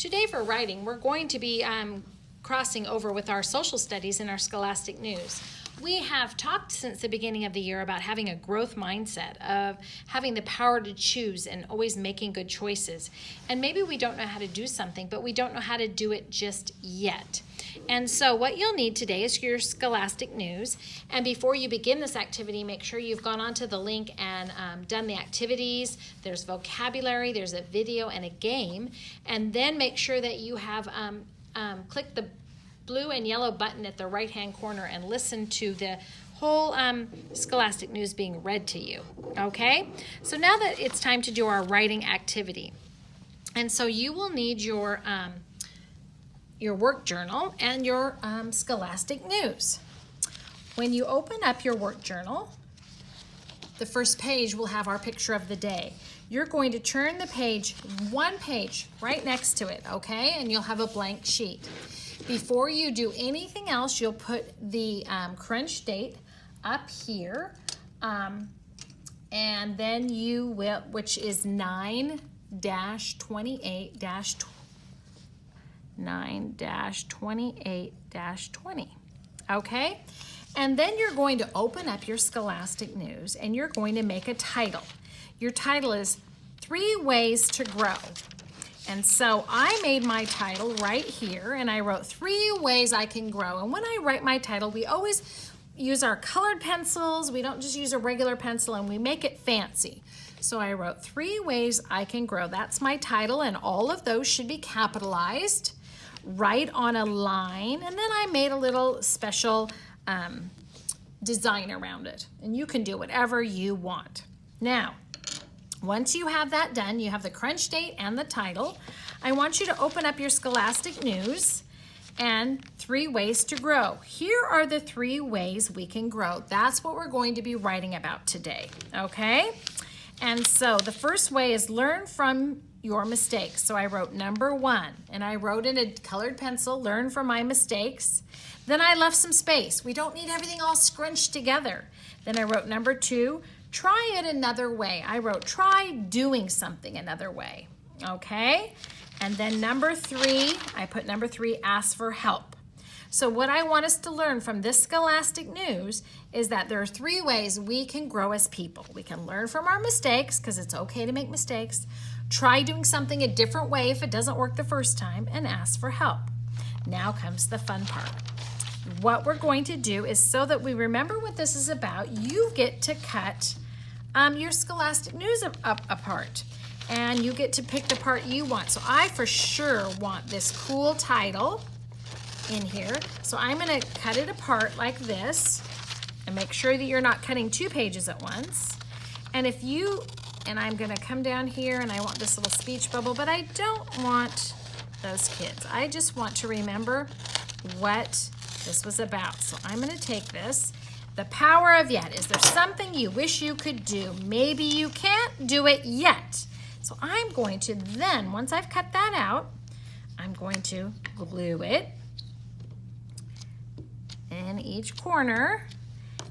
Today for writing, we're going to be crossing over with our social studies and our scholastic news. We have talked since the beginning of the year about having a growth mindset, of having the power to choose and always making good choices. And maybe we don't know how to do something, but we don't know how to do it just yet. And so what you'll need today is your scholastic news. And before you begin this activity, make sure you've gone onto the link and done the activities. There's vocabulary, there's a video, and a game. And then make sure that you have clicked the blue and yellow button at the right-hand corner and listen to the whole scholastic news being read to you. Okay? So now that it's time to do our writing activity. And so you will need your work journal and your scholastic news. When you open up your work journal, the first page will have our picture of the day. You're going to turn the page, one page right next to it, okay? And you'll have a blank sheet. Before you do anything else, you'll put the crunch date up here, and then you will, which is 9-28-20, okay? And then you're going to open up your scholastic news and you're going to make a title. Your title is 3 Ways to Grow. And so I made my title right here and I wrote 3 ways I can grow. And when I write my title, we always use our colored pencils. We don't just use a regular pencil, and we make it fancy. So I wrote 3 ways I can grow. That's my title, and all of those should be capitalized right on a line. And then I made a little special design around it. And you can do whatever you want. Now, once you have that done, you have the crunch date and the title. I want you to open up your scholastic news and 3 ways to grow. Here are the 3 ways we can grow. That's what we're going to be writing about today, okay? And so the first way is learn from your mistakes. So I wrote number 1, and I wrote in a colored pencil, learn from my mistakes. Then I left some space. We don't need everything all scrunched together. Then I wrote number 2, try it another way. I wrote try doing something another way, okay? And then number 3, I put number 3, ask for help. So what I want us to learn from this scholastic news is that there are 3 ways we can grow as people. We can learn from our mistakes, because it's okay to make mistakes, try doing something a different way if it doesn't work the first time, and ask for help. Now comes the fun part. What we're going to do is, so that we remember what this is about, you get to cut your scholastic news apart, and you get to pick the part you want. So I for sure want this cool title in here, so I'm going to cut it apart like this, and make sure that you're not cutting 2 pages at once. And if you, and I'm going to come down here, and I want this little speech bubble, but I don't want those kids. I just want to remember what this was about. So I'm going to take this. The power of yet. Is there something you wish you could do? Maybe you can't do it yet. So I'm going to then, once I've cut that out, I'm going to glue it in each corner.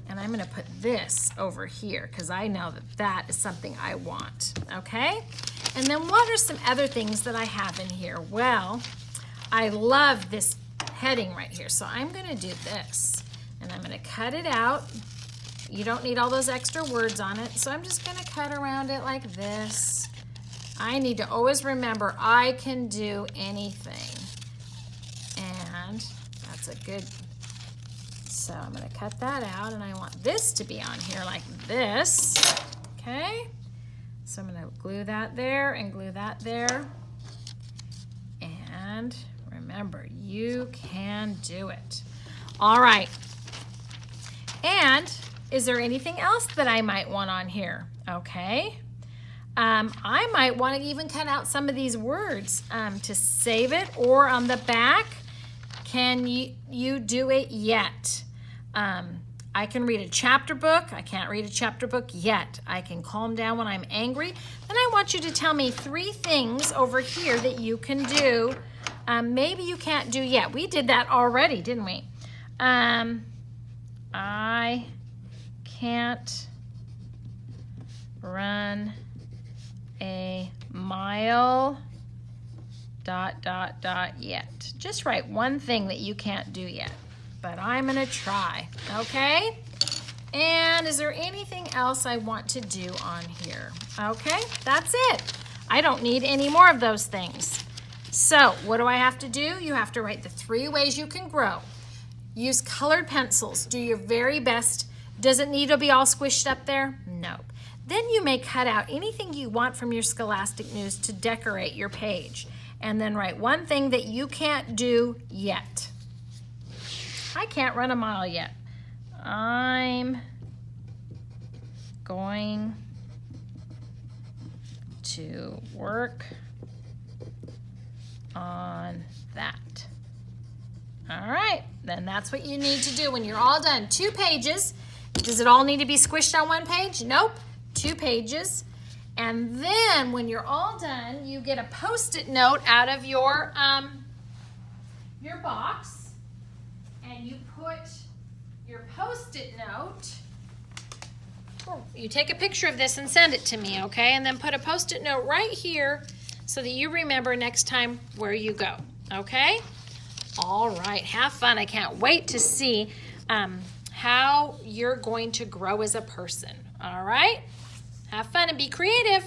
And I'm going to put this over here, because I know that that is something I want, okay? And then what are some other things that I have in here? Well, I love this heading right here, so I'm going to do this. And I'm going to cut it out. You don't need all those extra words on it, so I'm just going to cut around it like this. I need to always remember I can do anything. And that's a good, so I'm going to cut that out, and I want this to be on here like this, okay? So I'm going to glue that there and glue that there. And remember, you can do it. All right. And is there anything else that I might want on here? Okay. I might want to even cut out some of these words to save it, or on the back, can you do it yet? I can read a chapter book. I can't read a chapter book yet. I can calm down when I'm angry. Then I want you to tell me 3 things over here that you can do. Maybe you can't do yet. We did that already, didn't we? I can't run a mile yet. Just write one thing that you can't do yet, but I'm gonna try, okay? And is there anything else I want to do on here? Okay, that's it. I don't need any more of those things. So what do I have to do? You have to write the 3 ways you can grow. Use colored pencils. Do your very best. Does it need to be all squished up there? No. Then you may cut out anything you want from your Scholastic News to decorate your page. And then write one thing that you can't do yet. I can't run a mile yet. I'm going to work on that. All right, then that's what you need to do when you're all done. 2 pages. Does it all need to be squished on 1 page? Nope, 2 pages. And then when you're all done, you get a Post-it note out of your box, and you put your Post-it note. You take a picture of this and send it to me, okay? And then put a Post-it note right here so that you remember next time where you go, okay? All right, have fun. I can't wait to see how you're going to grow as a person, all right? Have fun and be creative.